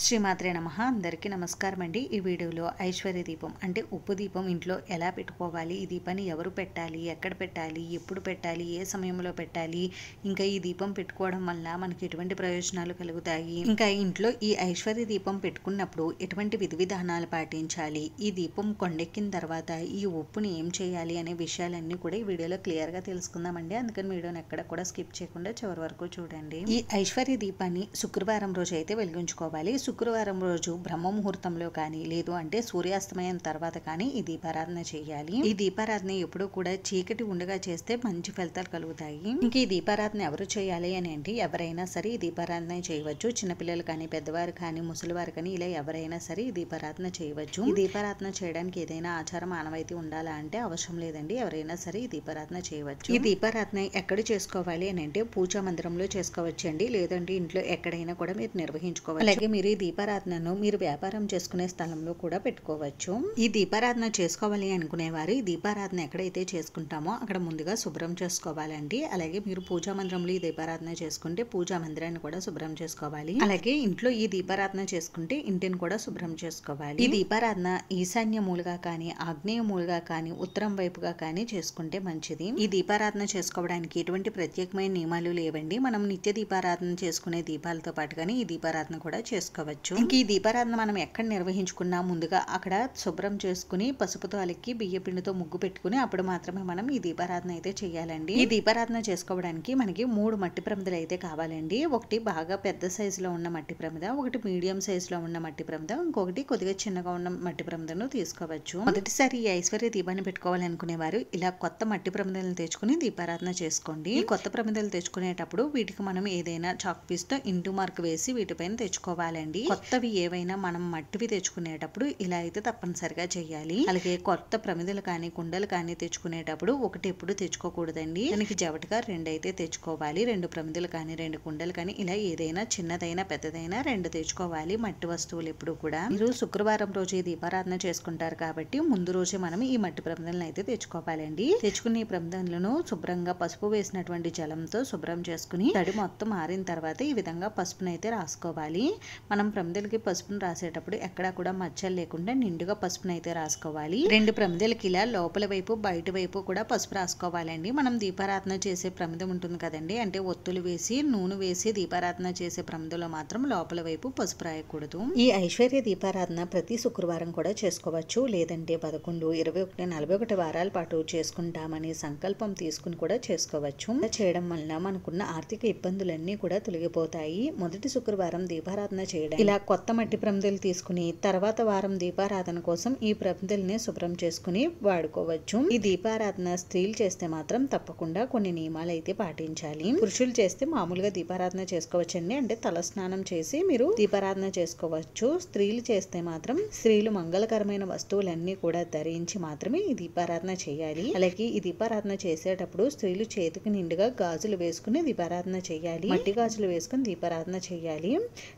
శ్రీమాత్రే నమః. అందరికీ నమస్కారం అండి. ఈ వీడియోలో ఐశ్వర్య దీపం అంటే ఉప్పు దీపం ఇంట్లో ఎలా పెట్టుకోవాలి, ఈ దీపాన్ని ఎవరు పెట్టాలి, ఎక్కడ పెట్టాలి, ఎప్పుడు పెట్టాలి, ఏ సమయంలో పెట్టాలి, ఇంకా ఈ దీపం పెట్టుకోవడం వల్ల మనకి ఎటువంటి ప్రయోజనాలు కలుగుతాయి, ఇంకా ఇంట్లో ఈ ఐశ్వర్య దీపం పెట్టుకున్నప్పుడు ఎటువంటి విధి విధానాలు పాటించాలి, ఈ దీపం కొండెక్కిన తర్వాత ఈ ఉప్పుని ఏం చేయాలి అనే విషయాలన్నీ కూడా ఈ వీడియోలో క్లియర్గా తెలుసుకుందామండి. అందుకని వీడియోని ఎక్కడ కూడా స్కిప్ చేయకుండా చివరి వరకు చూడండి. ఈ ఐశ్వర్య దీపాన్ని శుక్రవారం రోజు అయితే వెలిగించుకోవాలి. శుక్రవారం రోజు బ్రహ్మ ముహూర్తంలో కానీ లేదు అంటే సూర్యాస్తమయం తర్వాత కానీ ఈ దీపారాధన చేయాలి. ఈ దీపారాధన ఎప్పుడు కూడా చీకటి ఉండగా చేస్తే మంచి ఫలితాలు కలుగుతాయి. ఇంక ఈ దీపారాధన ఎవరు చేయాలి అని అంటే ఎవరైనా సరే ఈ దీపారాధన చేయవచ్చు. చిన్నపిల్లలు కానీ పెద్దవారు కానీ ముసలివారు కానీ ఇలా ఎవరైనా సరే ఈ దీపారాధన చేయవచ్చు. ఈ దీపారాధన చేయడానికి ఏదైనా ఆచారం ఆనవాయితీ ఉండాలా అంటే అవసరం లేదండి. ఎవరైనా సరే ఈ దీపారాధన చేయవచ్చు. ఈ దీపారాధన ఎక్కడ చేసుకోవాలి అని అంటే పూజా మందిరంలో చేసుకోవచ్చు అండి. లేదంటే ఇంట్లో ఎక్కడైనా కూడా మీరు నిర్వహించుకోవాలి. అలాగే మీరు ఈ దీపారాధనను మీరు వ్యాపారం చేసుకునే స్థలంలో కూడా పెట్టుకోవచ్చు. ఈ దీపారాధన చేసుకోవాలి అనుకునేవారు ఈ దీపారాధన ఎక్కడైతే చేసుకుంటామో అక్కడ ముందుగా శుభ్రం చేసుకోవాలండి. అలాగే మీరు పూజా మందిరంలో ఈ దీపారాధన చేసుకుంటే పూజా మందిరాన్ని కూడా శుభ్రం చేసుకోవాలి. అలాగే ఇంట్లో ఈ దీపారాధన చేసుకుంటే ఇంటిని కూడా శుభ్రం చేసుకోవాలి. ఈ దీపారాధన ఈశాన్య మూలుగా కానీ ఆగ్నేయ మూలుగా కానీ ఉత్తరం వైపుగా కానీ చేసుకుంటే మంచిది. ఈ దీపారాధన చేసుకోవడానికి ఎటువంటి ప్రత్యేకమైన నియమాలు లేవండి. మనం నిత్య దీపారాధన చేసుకునే దీపాలతో పాటుగానే ఈ దీపారాధన కూడా చేసుకోవచ్చు. ఇంక ఈ దీపారాధన మనం ఎక్కడ నిర్వహించుకున్నా ముందుగా అక్కడ శుభ్రం చేసుకుని పసుపుతో అలికి బియ్య పిండితో ముగ్గు పెట్టుకుని అప్పుడు మాత్రమే మనం ఈ దీపారాధన అయితే చేయాలండి. ఈ దీపారాధన చేసుకోవడానికి మనకి 3 మట్టి ప్రమిదలు అయితే కావాలండి. ఒకటి బాగా పెద్ద సైజులో ఉన్న మట్టి ప్రమిద, ఒకటి మీడియం సైజులో ఉన్న మట్టి ప్రమిద, ఇంకొకటి కొద్దిగా చిన్నగా ఉన్న మట్టి ప్రమిదను తీసుకోవచ్చు. మొదటిసారి ఈ ఐశ్వర్య దీపాన్ని పెట్టుకోవాలనుకునే వారు ఇలా కొత్త మట్టి ప్రమిదలను తెచ్చుకుని దీపారాధన చేసుకోండి. ఈ కొత్త ప్రమిదలు తెచ్చుకునేటప్పుడు వీటికి మనం ఏదైనా చాక్ పీస్ తో ఇంటూ మార్క్ వేసి వీటిపైన తెచ్చుకోవాలండి. కొత్తవి ఏవైనా మనం మట్టివి తెచ్చుకునేటప్పుడు ఇలా అయితే తప్పనిసరిగా చేయాలి. అలాగే కొత్త ప్రమిదలు కానీ కుండలు కానీ తెచ్చుకునేటప్పుడు ఒకటి ఎప్పుడు తెచ్చుకోకూడదండి. దానికి జవటగా 2 అయితే తెచ్చుకోవాలి. 2 ప్రమిదలు కానీ 2 కుండలు కానీ ఇలా ఏదైనా చిన్నదైనా పెద్దదైనా 2 తెచ్చుకోవాలి. మట్టి వస్తువులు ఎప్పుడు కూడా మీరు శుక్రవారం రోజు దీపారాధన చేసుకుంటారు కాబట్టి ముందు రోజే మనం ఈ మట్టి ప్రమిదలను అయితే తెచ్చుకోవాలండి. తెచ్చుకుని ఈ ప్రమిదలను శుభ్రంగా పసుపు వేసినటువంటి జలంతో శుభ్రం చేసుకుని తడి మొత్తం ఆరిన తర్వాత ఈ విధంగా పసుపును అయితే రాసుకోవాలి. మనం ప్రమిదలకి పసుపును రాసేటప్పుడు ఎక్కడా కూడా మచ్చలు లేకుండా నిండుగా పసుపును అయితే రాసుకోవాలి. 2 ప్రమిదలకి ఇలా లోపల వైపు బయట వైపు కూడా పసుపు రాసుకోవాలండి. మనం దీపారాధన చేసే ప్రమిదం ఉంటుంది కదండి, అంటే ఒత్తులు వేసి నూనె వేసి దీపారాధన చేసే ప్రమిదలో మాత్రం లోపల వైపు పసుపు రాయకూడదు. ఈ ఐశ్వర్య దీపారాధన ప్రతి శుక్రవారం కూడా చేసుకోవచ్చు. లేదంటే 11, 21, 41 వారాల పాటు చేసుకుంటామని సంకల్పం తీసుకుని కూడా చేసుకోవచ్చు. చేయడం వల్ల మనకున్న ఆర్థిక ఇబ్బందులన్నీ కూడా తొలగిపోతాయి. మొదటి శుక్రవారం దీపారాధన చేయడం ఇలా కొత్త మట్టి ప్రమిదలు తీసుకుని తర్వాత వారం దీపారాధన కోసం ఈ ప్రమిదల్ని శుభ్రం చేసుకుని వాడుకోవచ్చు. ఈ దీపారాధన స్త్రీలు చేస్తే మాత్రం తప్పకుండా కొన్ని నియమాలు అయితే పాటించాలి. పురుషులు చేస్తే మామూలుగా దీపారాధన చేసుకోవచ్చండి. అంటే తల స్నానం చేసి మీరు దీపారాధన చేసుకోవచ్చు. స్త్రీలు చేస్తే మాత్రం స్త్రీలు మంగళకరమైన వస్తువులన్నీ కూడా ధరించి మాత్రమే ఈ దీపారాధన చేయాలి. అలాగే ఈ దీపారాధన చేసేటప్పుడు స్త్రీలు చేతికి నిండుగా గాజులు వేసుకుని దీపారాధన చేయాలి. మట్టి గాజులు వేసుకుని దీపారాధన చేయాలి.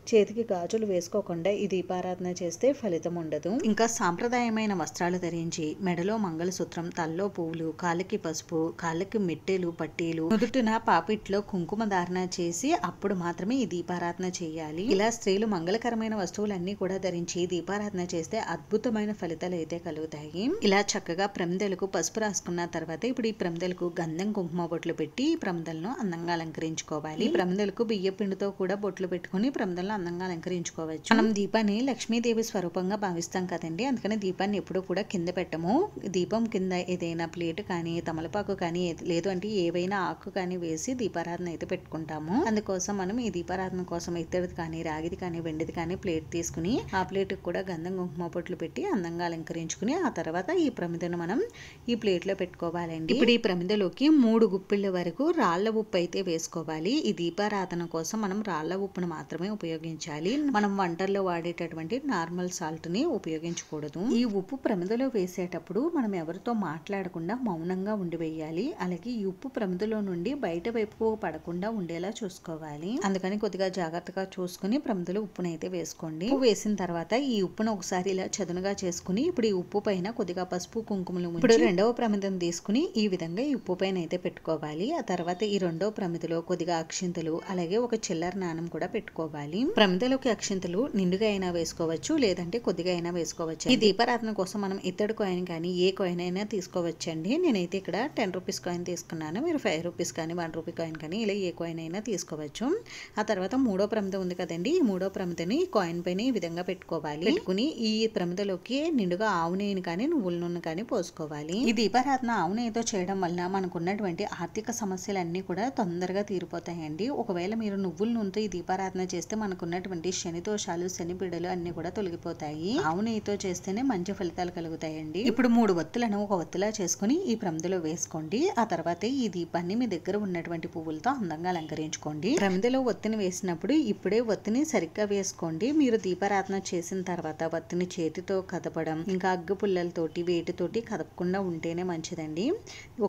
చేతికి గాజులు వేసుకోకుండా ఈ దీపారాధన చేస్తే ఫలితం ఉండదు. ఇంకా సాంప్రదాయమైన వస్త్రాలు ధరించి మెడలో మంగళసూత్రం, తల్లో పువ్వులు, కాళ్ళకి పసుపు, కాళ్ళకి మెట్టెలు పట్టీలు, నుదుటిన పాపిట్లో కుంకుమ ధారణ చేసి అప్పుడు మాత్రమే ఈ దీపారాధన చేయాలి. ఇలా స్త్రీలు మంగళకరమైన వస్తువులన్నీ కూడా ధరించి దీపారాధన చేస్తే అద్భుతమైన ఫలితాలు అయితే కలుగుతాయి. ఇలా చక్కగా ప్రమిదలకు పసుపు రాసుకున్న తర్వాత ఇప్పుడు ఈ ప్రమిదలకు గంధం కుంకుమ బొట్లు పెట్టి ఈ ప్రమిదలను అందంగా అలంకరించుకోవాలి. ప్రమిదలకు బియ్య పిండితో కూడా బొట్లు పెట్టుకుని ప్రమిదలను అందంగా అలంకరించుకోవచ్చు. మనం దీపాన్ని లక్ష్మీదేవి స్వరూపంగా భావిస్తాం కదండి, అందుకని దీపాన్ని ఎప్పుడు కూడా కింద పెట్టము. దీపం కింద ఏదైనా ప్లేట్ కానీ తమలపాకు కానీ లేదు అంటే ఏవైనా ఆకు కానీ వేసి దీపారాధన అయితే పెట్టుకుంటాము. అందుకోసం మనం ఈ దీపారాధన కోసం ఇత్తడిది కానీ రాగిది కానీ వెండిది కానీ ప్లేట్ తీసుకుని ఆ ప్లేట్ కూడా గంధం కుంకుమ బొట్లు పెట్టి అందంగా అలంకరించుకుని ఆ తర్వాత ఈ ప్రమిదను మనం ఈ ప్లేట్ లో పెట్టుకోవాలండి. ఇప్పుడు ఈ ప్రమిదలోకి 3 గుప్పిళ్ళ వరకు రాళ్ల ఉప్పు అయితే వేసుకోవాలి. ఈ దీపారాధన కోసం మనం రాళ్ల ఉప్పును మాత్రమే ఉపయోగించాలి. మనం వంటల్లో వాడేటటువంటి నార్మల్ సాల్ట్ ని ఉపయోగించకూడదు. ఈ ఉప్పు ప్రమిదలో వేసేటప్పుడు మనం ఎవరితో మాట్లాడకుండా మౌనంగా ఉండి వేయాలి. అలాగే ఈ ఉప్పు ప్రమిదలో నుండి బయట వైపు పడకుండా ఉండేలా చూసుకోవాలి. అందుకని కొద్దిగా జాగ్రత్తగా చూసుకుని ప్రమిదలో ఉప్పునైతే వేసుకోండి. ఉప్పు వేసిన తర్వాత ఈ ఉప్పును ఒకసారి ఇలా చదునుగా చేసుకుని ఇప్పుడు ఈ ఉప్పు పైన కొద్దిగా పసుపు కుంకుమలు ఇప్పుడు 2వ ప్రమిదను తీసుకుని ఈ విధంగా ఈ ఉప్పు పైన అయితే పెట్టుకోవాలి. ఆ తర్వాత ఈ 2వ ప్రమిదలో కొద్దిగా అక్షింతలు అలాగే ఒక చిల్లర నాణం కూడా పెట్టుకోవాలి. ప్రమిదలోకి పువ్వులకి అక్షింతలు నిండుగా అయినా వేసుకోవచ్చు, లేదంటే కొద్దిగా అయినా వేసుకోవచ్చు. ఈ దీపారాధన కోసం మనం ఇత్తడి కాయిన్ కానీ ఏ కాయిన్ అయినా తీసుకోవచ్చండి. నేనైతే ఇక్కడ 10 రూపీస్ కాయిన్ తీసుకున్నాను. మీరు 5 రూపీస్ కానీ 1 రూపీ కాయిన్ కానీ ఇలా ఏ కాయిన్ అయినా తీసుకోవచ్చు. ఆ తర్వాత మూడో ప్రమిద ఉంది కదండి, ఈ మూడో ప్రమిదని కాయిన్ పైన ఈ విధంగా పెట్టుకోవాలి. పెట్టుకుని ఈ ప్రమిదలోకి నిండుగా ఆవు నెయ్యిని కానీ నువ్వుల నూనె కానీ పోసుకోవాలి. ఈ దీపారాధన ఆవు నెయ్యితో చేయడం వల్ల మనకున్నటువంటి ఆర్థిక సమస్యలన్నీ కూడా తొందరగా తీరిపోతాయండి. ఒకవేళ మీరు నువ్వుల నూనెతో ఈ దీపారాధన చేస్తే మనకున్నటువంటి శని దోషాలు, శని పీడలు అన్ని కూడా తొలగిపోతాయి. ఆవు నెయ్యితో చేస్తేనే మంచి ఫలితాలు కలుగుతాయండి. ఇప్పుడు 3 ఒత్తులను ఒక ఒత్తులా చేసుకుని ఈ ప్రమిదలో వేసుకోండి. ఆ తర్వాత ఈ దీపాన్ని మీ దగ్గర ఉన్నటువంటి పువ్వులతో అందంగా అలంకరించుకోండి. ప్రమిదలో ఒత్తిని వేసినప్పుడు ఇప్పుడే ఒత్తిని సరిగ్గా వేసుకోండి. మీరు దీపారాధన చేసిన తర్వాత ఒత్తిని చేతితో కదపడం, ఇంకా అగ్గు పుల్లలతోటి వేటితోటి కదపకుండా ఉంటేనే మంచిదండి.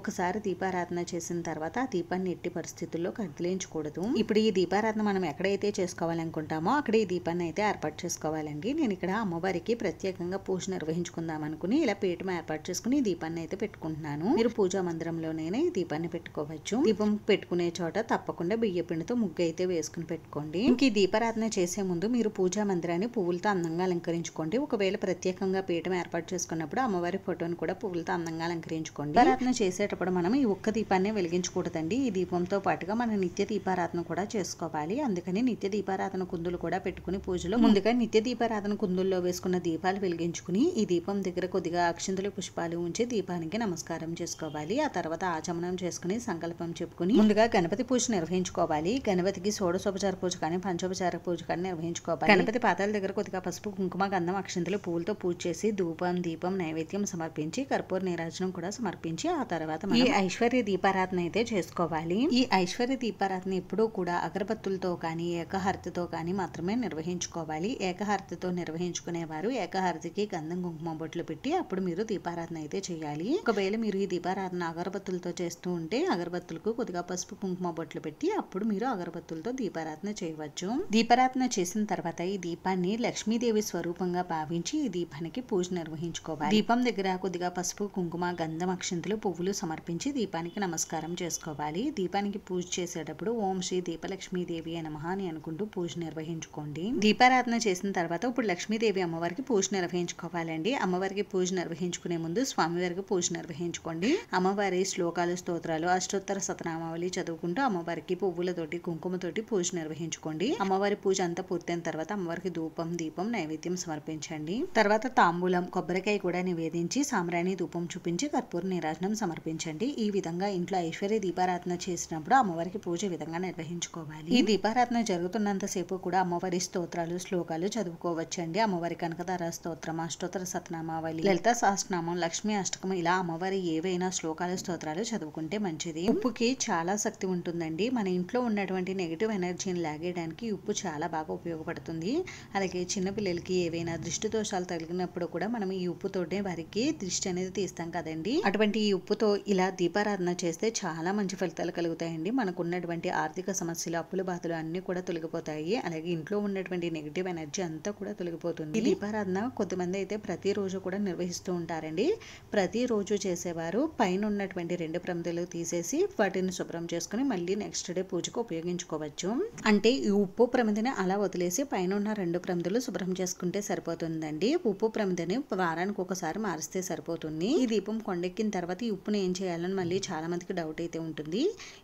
ఒకసారి దీపారాధన చేసిన తర్వాత ఆ దీపాన్ని ఎట్టి పరిస్థితుల్లో కదిలించకూడదు. ఇప్పుడు ఈ దీపారాధన మనం ఎక్కడైతే చేసుకోవాలనుకుంటామో అక్కడ ఈ దీపాన్ని అయితే ఏర్పాటు చేసుకోవాలండి. నేను ఇక్కడ అమ్మవారికి ప్రత్యేకంగా పూజ నిర్వహించుకుందాం అనుకుని ఇలా పీఠం ఏర్పాటు చేసుకుని ఈ దీపాన్ని అయితే పెట్టుకుంటున్నాను. మీరు పూజా మందిరంలోనైనా ఈ దీపాన్ని పెట్టుకోవచ్చు. దీపం పెట్టుకునే చోట తప్పకుండా బియ్య పిండితో ముగ్గు అయితే వేసుకుని పెట్టుకోండి. ఇంక ఈ దీపారాధన చేసే ముందు మీరు పూజా మందిరాన్ని పువ్వులతో అందంగా అలంకరించుకోండి. ఒకవేళ ప్రత్యేకంగా పీఠం ఏర్పాటు చేసుకున్నప్పుడు అమ్మవారి ఫోటోని కూడా పువ్వులతో అందంగా అలంకరించుకోండి. దీపారాధన చేసేటప్పుడు మనం ఈ ఒక్క దీపాన్ని వెలిగించకూడదండి. ఈ దీపంతో పాటుగా మన నిత్య దీపారాధన కూడా చేసుకోవాలి. అందుకని నిత్య దీపారాధన కుందులు కూడా పెట్టుకుని పూజలో ముందుగా నిత్య దీపారాధన కుందుల్లో వేసుకున్న దీపాలు వెలిగించుకుని ఈ దీపం దగ్గర కొద్దిగా అక్షింతలు, పుష్పాలు ఉంచి దీపానికి నమస్కారం చేసుకోవాలి. ఆ తర్వాత ఆచమనం చేసుకుని సంకల్పం చెప్పుకుని ముందుగా గణపతి పూజ నిర్వహించుకోవాలి. గణపతికి షోడశోపచార పూజ కానీ పంచోపచార పూజ కానీ నిర్వహించుకోవాలి. గణపతి పాదాల దగ్గర కొద్దిగా పసుపు, కుంకుమ, గంధం, అక్షింతలు, పువ్వులతో పూజ చేసి ధూపం, దీపం, నైవేద్యం సమర్పించి కర్పూర నీరాజనం కూడా సమర్పించి ఆ తర్వాత ఈ ఐశ్వర్య దీపారాధన అయితే చేసుకోవాలి. ఈ ఐశ్వర్య దీపారాధన ఎప్పుడూ కూడా అగరబత్తులతో కానీ ఏకహారతితో కానీ మాత్రమే నిర్వహించుకోవాలి. ఏకహారతితో నిర్వహించుకునేవారు ఏకహారతికి గంధం, కుంకుమ బొట్లు పెట్టి అప్పుడు మీరు దీపారాధన అయితే చేయాలి. ఒకవేళ మీరు ఈ దీపారాధన అగరబత్తులతో చేస్తూ ఉంటే అగరబత్తులకు కొద్దిగా పసుపు, కుంకుమ బొట్లు పెట్టి అప్పుడు మీరు అగరబత్తులతో దీపారాధన చేయవచ్చు. దీపారాధన చేసిన తర్వాత ఈ దీపాన్ని లక్ష్మీదేవి స్వరూపంగా భావించి ఈ దీపానికి పూజ నిర్వహించుకోవాలి. దీపం దగ్గర కొద్దిగా పసుపు, కుంకుమ, గంధం, అక్షింతలు, పువ్వులు సమర్పించి దీపానికి నమస్కారం చేసుకోవాలి. దీపానికి పూజ చేసేటప్పుడు ఓం శ్రీ దీపలక్ష్మీదేవి నమః అని అనుకుంటూ పూజ నిర్వహించుకోండి. దీపారాధన చేసిన తర్వాత ఇప్పుడు లక్ష్మీదేవి అమ్మవారికి పూజ నిర్వహించుకోవాలండి. అమ్మవారికి పూజ నిర్వహించుకునే ముందు స్వామివారికి పూజ నిర్వహించుకోండి. అమ్మవారి శ్లోకాలు, స్తోత్రాలు, అష్టోత్తర శతనామావళి చదువుకుంటూ అమ్మవారికి పువ్వులతోటి, కుంకుమతోటి పూజ నిర్వహించుకోండి. అమ్మవారి పూజ అంతా పూర్తయిన తర్వాత అమ్మవారికి ధూపం, దీపం, నైవేద్యం సమర్పించండి. తర్వాత తాంబూలం, కొబ్బరికాయ కూడా నివేదించి సాంబ్రాణి ధూపం చూపించి కర్పూర నీరాజనం సమర్పించండి. ఈ విధంగా ఇంట్లో ఐశ్వర్య దీపారాధన చేసినప్పుడు అమ్మవారికి పూజ విధంగా నిర్వహించుకోవాలి. ఈ దీపారాధన జరుగుతున్నంతసేపు కూడా అమ్మవారి స్తోత్రాలు, శ్లోకాలు చదువుకోవచ్చండి. అమ్మవారి కనకదార స్తోత్రం, అష్టోత్తర శతనామావళి, లలిత సహస్రనామం, లక్ష్మీ అష్టకం ఇలా అమ్మవారి ఏవైనా శ్లోకాలు, స్తోత్రాలు చదువుకుంటే మంచిది. ఉప్పుకి చాలా శక్తి ఉంటుందండి. మన ఇంట్లో ఉన్నటువంటి నెగిటివ్ ఎనర్జీని లాగేయడానికి ఉప్పు చాలా బాగా ఉపయోగపడుతుంది. అలాగే చిన్నపిల్లలకి ఏవైనా దృష్టి దోషాలు తగిలినప్పుడు కూడా మనం ఈ ఉప్పుతోనే వారికి దృష్టి అనేది తీస్తాం కదండి. అటువంటి ఈ ఉప్పుతో ఇలా దీపారాధన చేస్తే చాలా మంచి ఫలితాలు కలుగుతాయండి. మనకు ఉన్నటువంటి ఆర్థిక సమస్యలు, అప్పుల బాధలు అన్ని కూడా తొలగిపోతాయి. అలాగే ఇంట్లో ఉన్నటువంటి నెగిటివ్ ఎనర్జీ అంతా కూడా తొలగిపోతుంది. ఈ దీపారాధన కొంతమంది అయితే ప్రతిరోజు కూడా నిర్వహిస్తూ ఉంటారండి. ప్రతిరోజు చేసేవారు పైన ఉన్నటువంటి 2 ప్రమిదలు తీసేసి వాటిని శుభ్రం చేసుకుని మళ్ళీ నెక్స్ట్ డే పూజకు ఉపయోగించుకోవచ్చు. అంటే ఈ ఉప్పు ప్రమిదని అలా వదిలేసి పైన ఉన్న 2 ప్రమిదలు శుభ్రం చేసుకుంటే సరిపోతుందండి. ఉప్పు ప్రమిదని వారానికి ఒకసారి మారిస్తే సరిపోతుంది. ఈ దీపం కొండెక్కిన తర్వాత ఈ ఉప్పుని ఏం చేయాలని మళ్ళీ చాలా మందికి డౌట్ అయితే ఉంటుంది.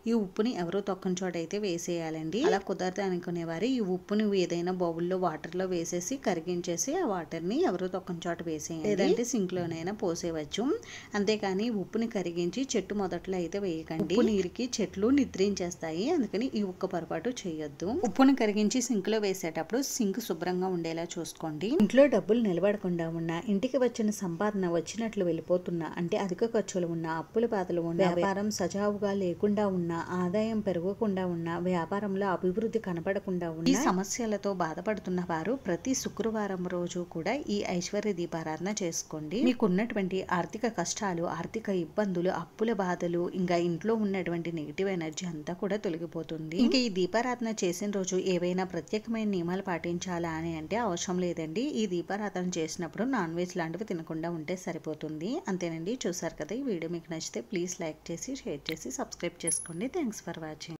ఈ ఉప్పుని ఎవరో తొక్కని చోట అయితే వేసేయాలండి. అలా కుదరదు అనుకునేవారు ఈ ఉప్పుని ఏదైనా బౌల్లో వాటర్లో వేసేసి కరిగించేసి ఆ వాటర్ని ఎవరో తొక్కని చోట వేసేయండి. లేదంటే సింక్ లోనైనా పోసేవచ్చు. అంతేకాని ఉప్పుని కరిగించి చెట్టు మొదట్లో అయితే వేయకండి. ఉప్పు నీరుకి చెట్లు నిద్రించేస్తాయి. అందుకని ఈ ఒక్క పొరపాటు చేయొద్దు. ఉప్పుని కరిగించి సింక్ లో వేసేటప్పుడు సింక్ శుభ్రంగా ఉండేలా చూసుకోండి. ఇంట్లో డబ్బులు నిలబడకుండా ఉన్నా, ఇంటికి వచ్చిన సంపాదన వచ్చినట్లు వెళ్ళిపోతున్నా, అంటే అధిక ఖర్చులు ఉన్నా, అప్పుల బాధలు ఉన్నా, వ్యాపారం సజావుగా లేకుండా ఉన్నా, ఆదాయం పెరగకుండా ఉన్నా, వ్యాపారంలో అభివృద్ధి కనపడకుండా ఉన్న ఈ సమస్యలతో బాధపడుతున్న వారు ప్రతి శుక్రవారం రోజు కూడా ఈ ఐశ్వర్య దీపారాధన చేసుకోండి. మీకున్నటువంటి ఆర్థిక కష్టాలు, ఆర్థిక ఇబ్బందులు, అప్పుల బాధలు, ఇంకా ఇంట్లో ఉన్నటువంటి నెగిటివ్ ఎనర్జీ అంతా కూడా తొలగిపోతుంది. ఇంకా ఈ దీపారాధన చేసిన రోజు ఏవైనా ప్రత్యేకమైన నియమాలు పాటించాలా అని అంటే అవసరం లేదండి. ఈ దీపారాధన చేసినప్పుడు నాన్ వెజ్ లాంటివి తినకుండా ఉంటే సరిపోతుంది. అంతేనండి. చూసారు కదా, ఈ వీడియో మీకు నచ్చితే ప్లీజ్ లైక్ చేసి, షేర్ చేసి, సబ్స్క్రైబ్ చేసుకోండి. Thanks for watching.